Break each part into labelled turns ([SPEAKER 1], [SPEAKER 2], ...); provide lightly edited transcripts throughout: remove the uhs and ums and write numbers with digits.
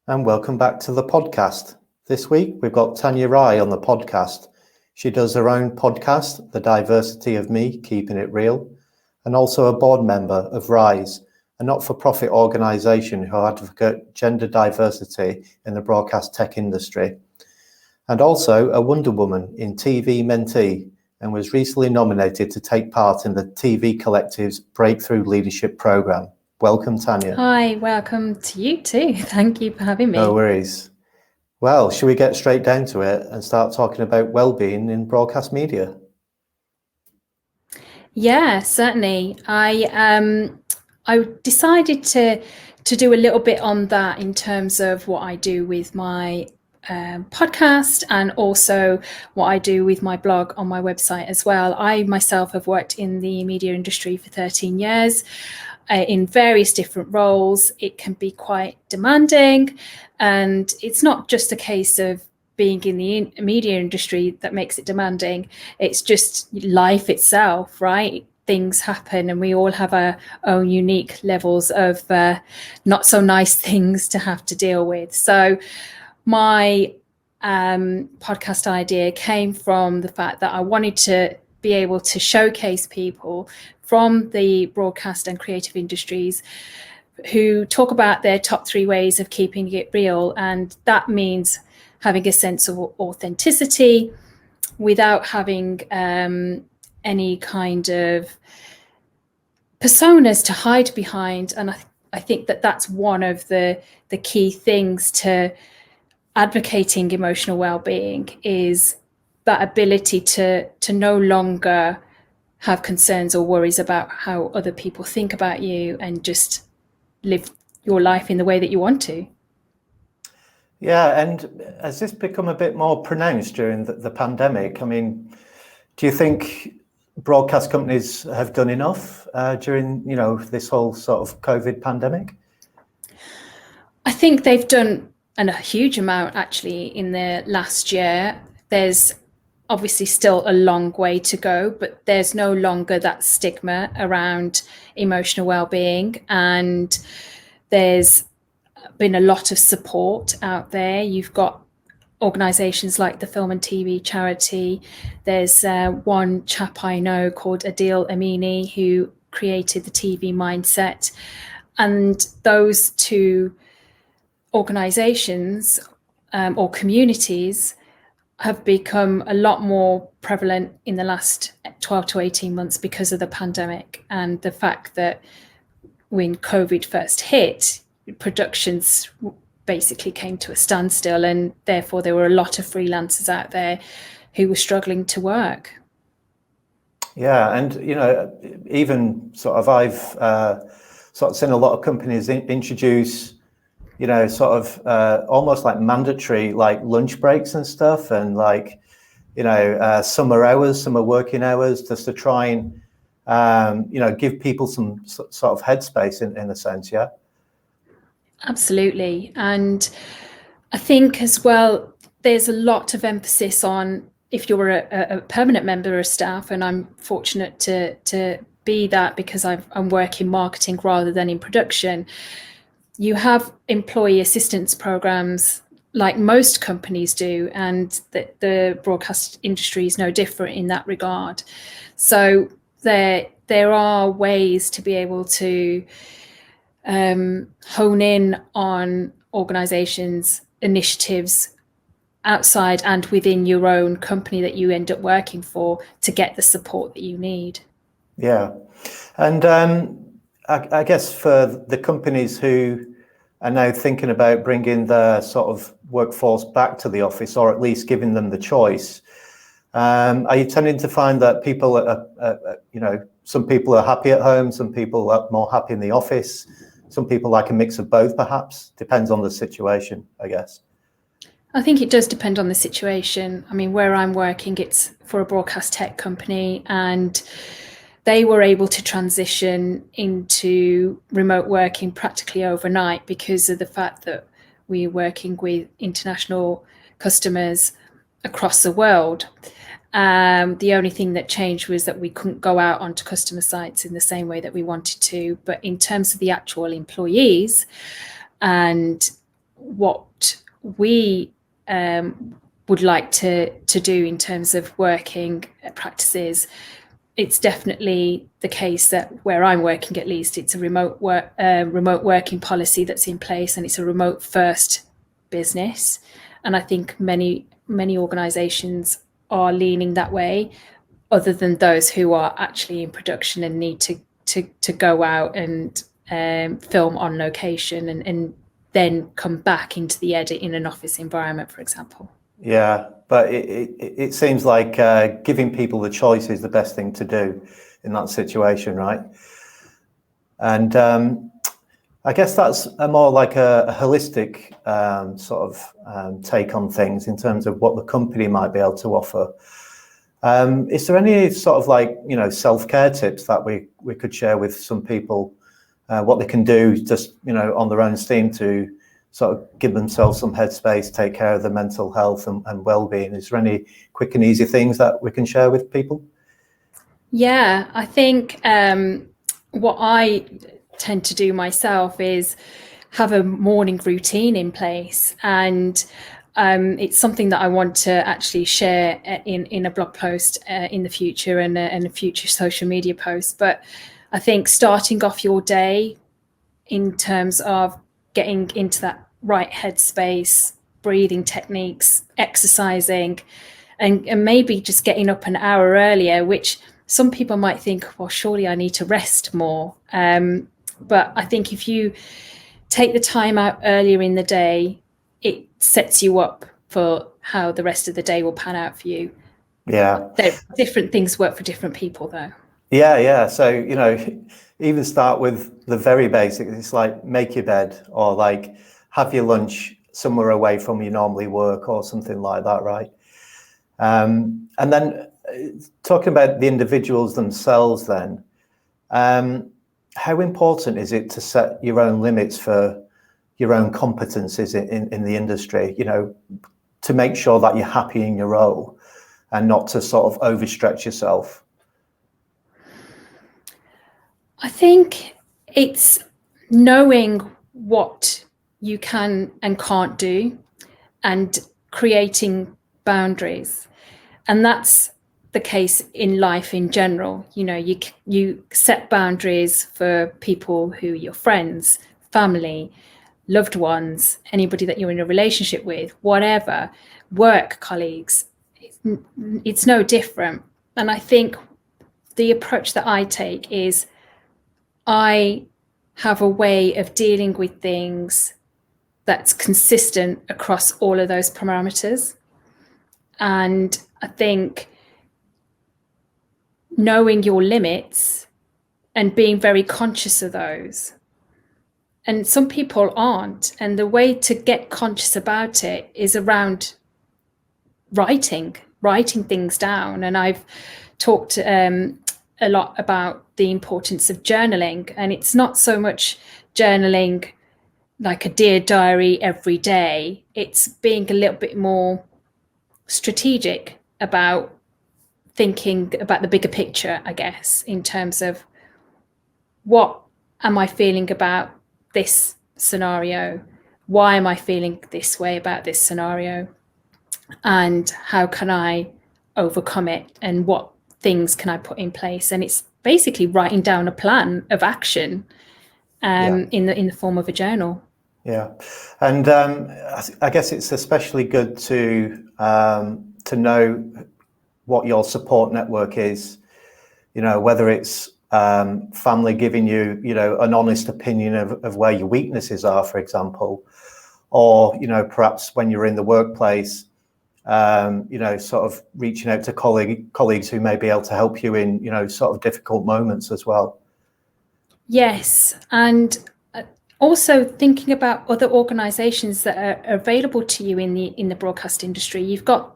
[SPEAKER 1] And welcome back to the podcast. This week, we've got Tanya Rai on the podcast. She does her own podcast, The Diversity of Me, Keeping It Real, and also a board member of Rise, a not-for-profit organisation who advocate gender diversity in the broadcast tech industry, and also a Wonder Woman in TV Mentee, and was recently nominated to take part in the TV Collective's Breakthrough Leadership Programme. Welcome, Tanya.
[SPEAKER 2] Hi, welcome to you too. Thank you for having me.
[SPEAKER 1] No worries. Well, should we get straight down to it and start talking about well-being in broadcast media?
[SPEAKER 2] Yeah, certainly. I decided to do a little bit on that in terms of what I do with my podcast and also what I do with my blog on my website as well. I myself have worked in the media industry for 13 years. In various different roles. It can be quite demanding, and it's not just a case of being in the media industry that makes it demanding. It's just life itself, right? Things happen and we all have our own unique levels of not so nice things to have to deal with. So my podcast idea came from the fact that I wanted to be able to showcase people from the broadcast and creative industries who talk about their top 3 ways of keeping it real. And that means having a sense of authenticity without having any kind of personas to hide behind. And I think that that's one of the key things to advocating emotional well-being, is that ability to no longer have concerns or worries about how other people think about you and just live your life in the way that you want to.
[SPEAKER 1] Yeah, and has this become a bit more pronounced during the pandemic? I mean, do you think broadcast companies have done enough during, this whole sort of COVID pandemic?
[SPEAKER 2] I think they've done a huge amount actually in the last year. There's obviously still a long way to go, but there's no longer that stigma around emotional well-being, and there's been a lot of support out there. You've got organisations like the Film and TV Charity. There's one chap I know called Adil Amini who created the TV Mindset, and those two organisations or communities have become a lot more prevalent in the last 12 to 18 months because of the pandemic and the fact that when COVID first hit, productions basically came to a standstill, and therefore there were a lot of freelancers out there who were struggling to work.
[SPEAKER 1] Yeah, and even sort of I've sort of seen a lot of companies introduce almost like mandatory like lunch breaks and stuff, and like summer working hours, just to try and give people some sort of headspace in a sense. Yeah,
[SPEAKER 2] absolutely. And I think as well there's a lot of emphasis on, if you're a permanent member of staff, and I'm fortunate to be that because I'm working marketing rather than in production, you have employee assistance programs like most companies do, and the broadcast industry is no different in that regard. So there are ways to be able to hone in on organizations' initiatives outside and within your own company that you end up working for to get the support that you need.
[SPEAKER 1] Yeah, and I guess for the companies who are now thinking about bringing their sort of workforce back to the office, or at least giving them the choice, are you tending to find that people some people are happy at home, some people are more happy in the office, some people like a mix of both, perhaps? Depends on the situation, I guess.
[SPEAKER 2] I think it does depend on the situation. I mean, where I'm working, it's for a broadcast tech company, and they were able to transition into remote working practically overnight because of the fact that we're working with international customers across the world. The only thing that changed was that we couldn't go out onto customer sites in the same way that we wanted to. But in terms of the actual employees and what we would like to do in terms of working practices, it's definitely the case that where I'm working, at least, it's a remote working policy that's in place, and it's a remote first business. And I think many organisations are leaning that way, other than those who are actually in production and need to go out and film on location and then come back into the edit in an office environment, for example.
[SPEAKER 1] Yeah, but it seems like giving people the choice is the best thing to do in that situation, right? And I guess that's a more like a holistic sort of take on things in terms of what the company might be able to offer. Is there any sort of like, self-care tips that we could share with some people, what they can do just, on their own steam to sort of give themselves some headspace, take care of their mental health and well-being? Is there any quick and easy things that we can share with people?
[SPEAKER 2] Yeah, I think what I tend to do myself is have a morning routine in place, and it's something that I want to actually share in a blog post in the future and a future social media post. But I think starting off your day in terms of getting into that right headspace, breathing techniques, exercising, and maybe just getting up an hour earlier, which some people might think, well, surely I need to rest more. But I think if you take the time out earlier in the day, it sets you up for how the rest of the day will pan out for you.
[SPEAKER 1] Yeah.
[SPEAKER 2] Different things work for different people, though.
[SPEAKER 1] Yeah. So, even start with the very basics. It's like make your bed, or like have your lunch somewhere away from you normally work, or something like that, right? And then talking about the individuals themselves then, how important is it to set your own limits for your own competencies in the industry, to make sure that you're happy in your role and not to sort of overstretch yourself?
[SPEAKER 2] I think it's knowing what you can and can't do and creating boundaries. And that's the case in life in general. You set boundaries for people who are your friends, family, loved ones, anybody that you're in a relationship with, whatever, work colleagues. It's no different. And I think the approach that I take is I have a way of dealing with things that's consistent across all of those parameters. And I think knowing your limits and being very conscious of those. And some people aren't. And the way to get conscious about it is around writing things down. And I've talked a lot about the importance of journaling. And it's not so much journaling like a Dear Diary every day. It's being a little bit more strategic about thinking about the bigger picture, I guess, in terms of what am I feeling about this scenario? Why am I feeling this way about this scenario? And how can I overcome it? And what things can I put in place? And it's basically writing down a plan of action in the form of a journal. Yeah.
[SPEAKER 1] And I guess it's especially good to know what your support network is, whether it's family giving you, an honest opinion of where your weaknesses are, for example, or, perhaps when you're in the workplace, sort of reaching out to colleagues who may be able to help you in, sort of difficult moments as well.
[SPEAKER 2] Yes. And also thinking about other organizations that are available to you in the broadcast industry. You've got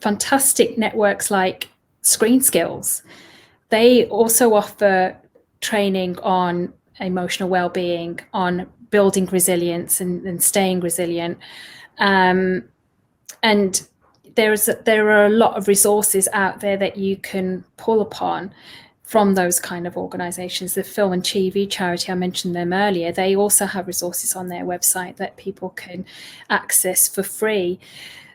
[SPEAKER 2] fantastic networks like Screen Skills. They also offer training on emotional well-being, on building resilience and staying resilient. And there are a lot of resources out there that you can pull upon from those kind of organisations. The film and TV charity, I mentioned them earlier, they also have resources on their website that people can access for free.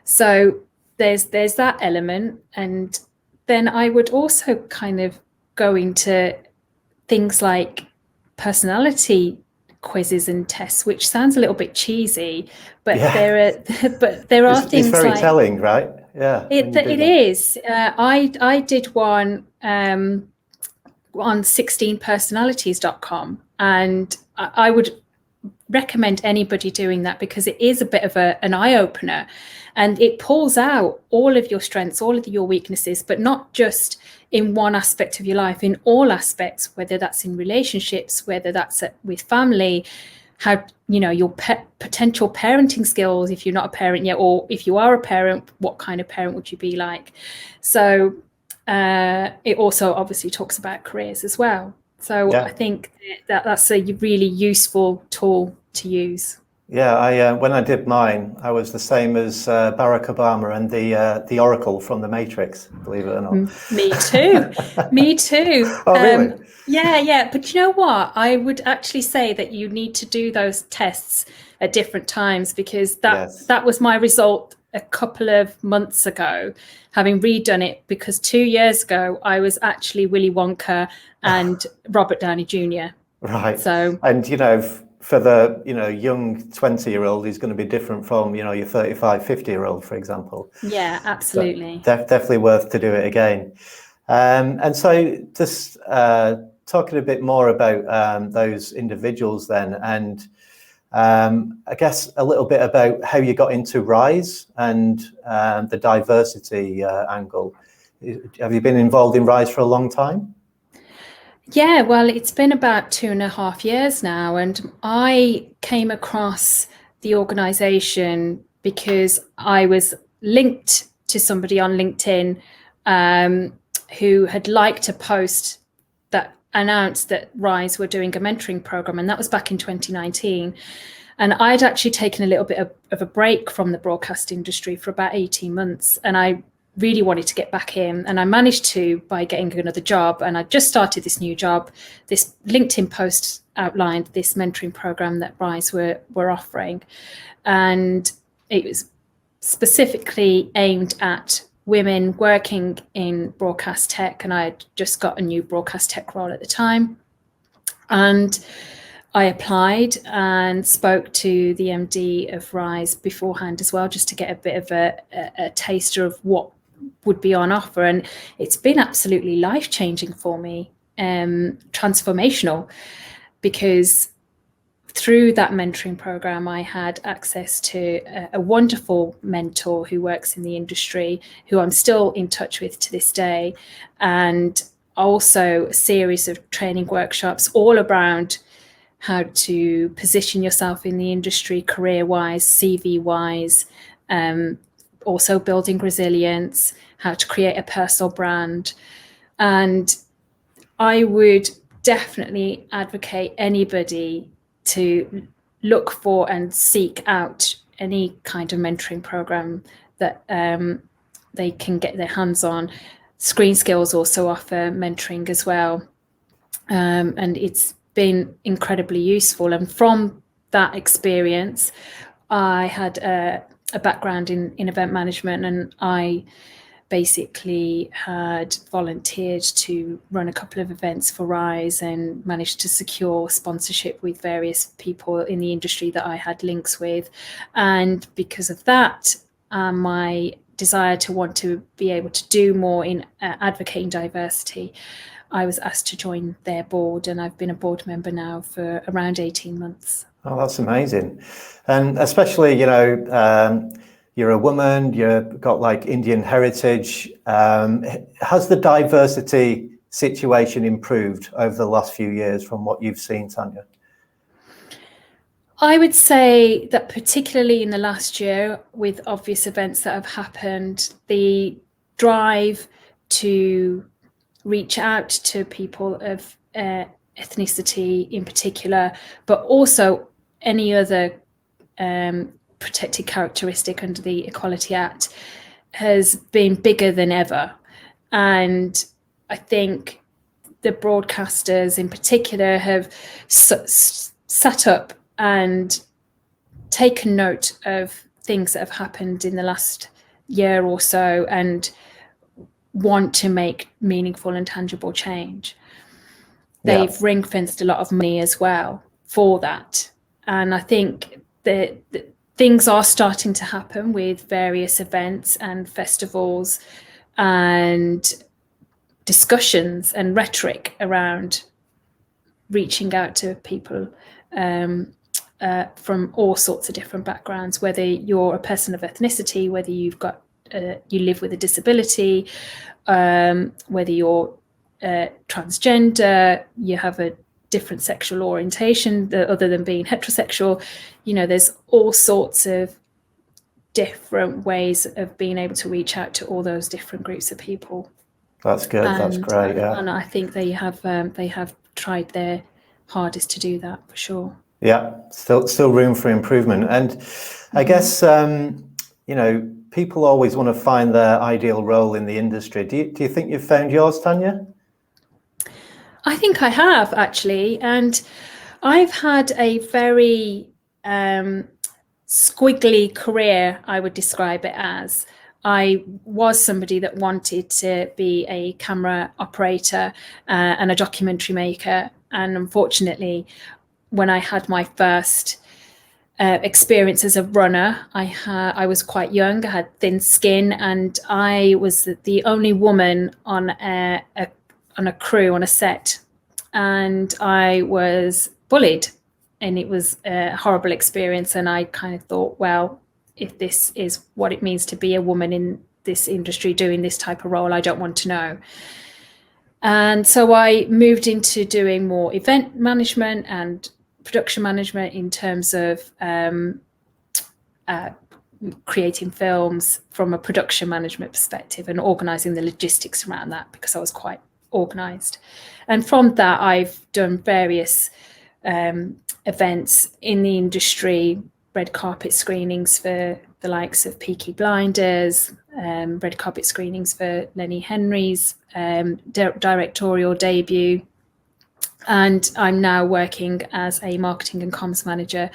[SPEAKER 2] So there's that element. And then I would also kind of go into things like personality quizzes and tests, which sounds a little bit cheesy, but there are things.
[SPEAKER 1] It's very
[SPEAKER 2] like
[SPEAKER 1] telling, right? Yeah,
[SPEAKER 2] it is. I did one on 16personalities.com, and I would recommend anybody doing that, because it is a bit of an eye-opener, and it pulls out all of your strengths, all of your weaknesses, but not just in one aspect of your life, in all aspects, whether that's in relationships, whether that's with family, how, you know, your potential parenting skills if you're not a parent yet, or if you are a parent, what kind of parent would you be like? So it also obviously talks about careers as well. So I think that's a really useful tool to use.
[SPEAKER 1] Yeah, when I did mine, I was the same as Barack Obama and the Oracle from The Matrix, believe it or not.
[SPEAKER 2] Me too. Me too.
[SPEAKER 1] Oh, really?
[SPEAKER 2] Yeah. But you know what? I would actually say that you need to do those tests at different times, because that was my result a couple of months ago, having redone it, because 2 years ago I was actually Willy Wonka and Robert Downey Jr.
[SPEAKER 1] Right.
[SPEAKER 2] So,
[SPEAKER 1] and, you know, for the, you know, young 20-year-old, he's going to be different from, you know, your 35, 50-year-old, for example.
[SPEAKER 2] Yeah, absolutely.
[SPEAKER 1] Definitely worth to do it again. And so just talking a bit more about those individuals then, and I guess a little bit about how you got into Rise and the diversity angle. Have you been involved in Rise for a long time?
[SPEAKER 2] Yeah, well, it's been about 2.5 years now, and I came across the organisation because I was linked to somebody on LinkedIn who had liked a post that announced that Rise were doing a mentoring program, and that was back in 2019. And I'd actually taken a little bit of a break from the broadcast industry for about 18 months, and I really wanted to get back in, and I managed to by getting another job. And I just started this new job. This LinkedIn post outlined this mentoring program that Rise were offering, and it was specifically aimed at women working in broadcast tech, and I had just got a new broadcast tech role at the time. And I applied and spoke to the MD of Rise beforehand as well, just to get a bit of a taster of what would be on offer. And it's been absolutely life-changing for me, transformational, because through that mentoring program, I had access to a wonderful mentor who works in the industry, who I'm still in touch with to this day, and also a series of training workshops all around how to position yourself in the industry, career-wise, CV-wise, also building resilience, how to create a personal brand. And I would definitely advocate anybody to look for and seek out any kind of mentoring program that they can get their hands on. Screen Skills also offer mentoring as well. And it's been incredibly useful. And from that experience, I had a background in event management, and I basically had volunteered to run a couple of events for Rise and managed to secure sponsorship with various people in the industry that I had links with. And because of that, my desire to want to be able to do more in advocating diversity, I was asked to join their board, and I've been a board member now for around 18 months.
[SPEAKER 1] Oh, that's amazing. And especially, you know, you're a woman, you've got like Indian heritage. Has the diversity situation improved over the last few years from what you've seen, Tanya?
[SPEAKER 2] I would say that particularly in the last year, with obvious events that have happened, the drive to reach out to people of ethnicity in particular, but also any other protected characteristic under the Equality Act, has been bigger than ever. And I think the broadcasters in particular have sat up and taken note of things that have happened in the last year or so and want to make meaningful and tangible change. They've ring-fenced a lot of money as well for that. And I think that things are starting to happen with various events and festivals and discussions and rhetoric around reaching out to people from all sorts of different backgrounds, whether you're a person of ethnicity, whether you've got you live with a disability, whether you're transgender, you have a different sexual orientation other than being heterosexual. You know, there's all sorts of different ways of being able to reach out to all those different groups of people.
[SPEAKER 1] That's good. That's great. Yeah,
[SPEAKER 2] and I think they have tried their hardest to do that, for sure.
[SPEAKER 1] Yeah, still room for improvement. And I guess you know, people always want to find their ideal role in the industry. Do you think you've found yours, Tanya?
[SPEAKER 2] I think I have, actually, and I've had a very squiggly career, I would describe it as. I was somebody that wanted to be a camera operator and a documentary maker, and unfortunately, when I had my first experience as a runner, I was quite young, I had thin skin, and I was the only woman on a crew, on a set, and I was bullied, and it was a horrible experience. And I kind of thought, well, if this is what it means to be a woman in this industry doing this type of role, I don't want to know. And so I moved into doing more event management and production management in terms of creating films from a production management perspective and organising the logistics around that, because I was quite organised. And from that, I've done various events in the industry, red carpet screenings for the likes of Peaky Blinders, red carpet screenings for Lenny Henry's directorial debut. And I'm now working as a marketing and comms manager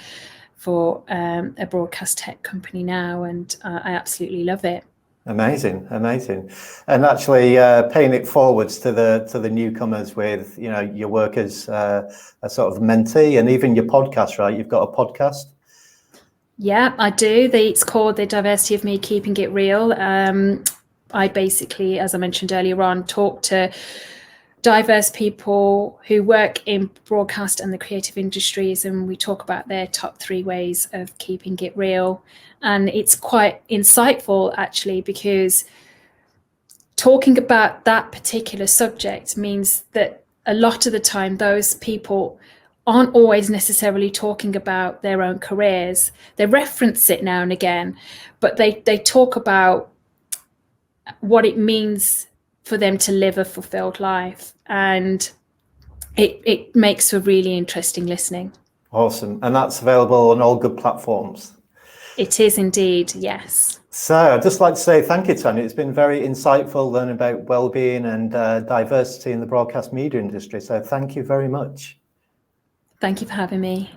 [SPEAKER 2] for a broadcast tech company now, and I absolutely love it.
[SPEAKER 1] Amazing. And actually paying it forwards to the newcomers with, you know, your work as a sort of mentee, and even your podcast, right? You've got a podcast.
[SPEAKER 2] Yeah, I do. It's called The Diversity of Me, Keeping It Real. I basically, as I mentioned earlier on, talk to diverse people who work in broadcast and the creative industries, and we talk about their top 3 ways of keeping it real. And it's quite insightful, actually, because talking about that particular subject means that a lot of the time those people aren't always necessarily talking about their own careers. They reference it now and again, but they talk about what it means for them to live a fulfilled life, and it makes for really interesting listening.
[SPEAKER 1] Awesome. And that's available on all good platforms.
[SPEAKER 2] It is indeed, yes.
[SPEAKER 1] So I'd just like to say thank you, Tanya. It's been very insightful learning about well-being and diversity in the broadcast media industry. So thank you very much.
[SPEAKER 2] Thank you for having me.